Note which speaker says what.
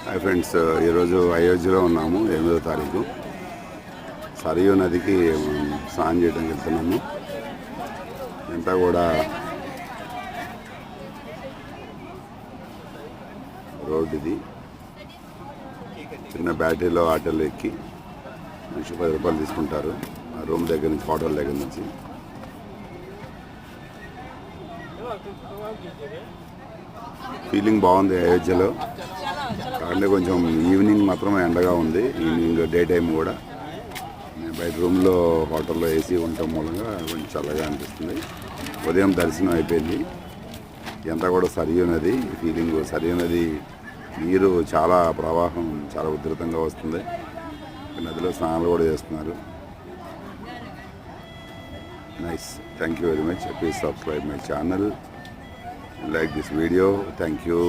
Speaker 1: Hi friends, ఈరోజు అయోధ్యలో ఉన్నాము. 8వ తారీఖు సరియు నదికి స్నానం చేయడానికి వెళ్తున్నాము. అంతా కూడా రోడ్ ఇది. చిన్న బ్యాటరీలో ఆటోలు ఎక్కి మనిషి 10 రూపాయలు తీసుకుంటారు. ఆ రూమ్ దగ్గర నుంచి, హోటల్ దగ్గర నుంచి. ఫీలింగ్ బాగుంది అయోధ్యలో. కానీ కొంచెం ఈవినింగ్ మాత్రం ఎండగా ఉంది. ఈవినింగ్ డే టైం కూడా బయట రూమ్లో హోటల్లో ఏసీ ఉండటం మూలంగా కొంచెం చల్లగా అనిపిస్తుంది. ఉదయం దర్శనం అయిపోయింది. ఎంత కూడా సరియు నది ఫీలింగ్. సరియు నది నీరు చాలా ప్రవాహం, చాలా ఉధృతంగా వస్తుంది. నదిలో స్నానాలు కూడా చేస్తున్నారు. Nice. Thank you very much. Please subscribe my channel, like this video. Thank you.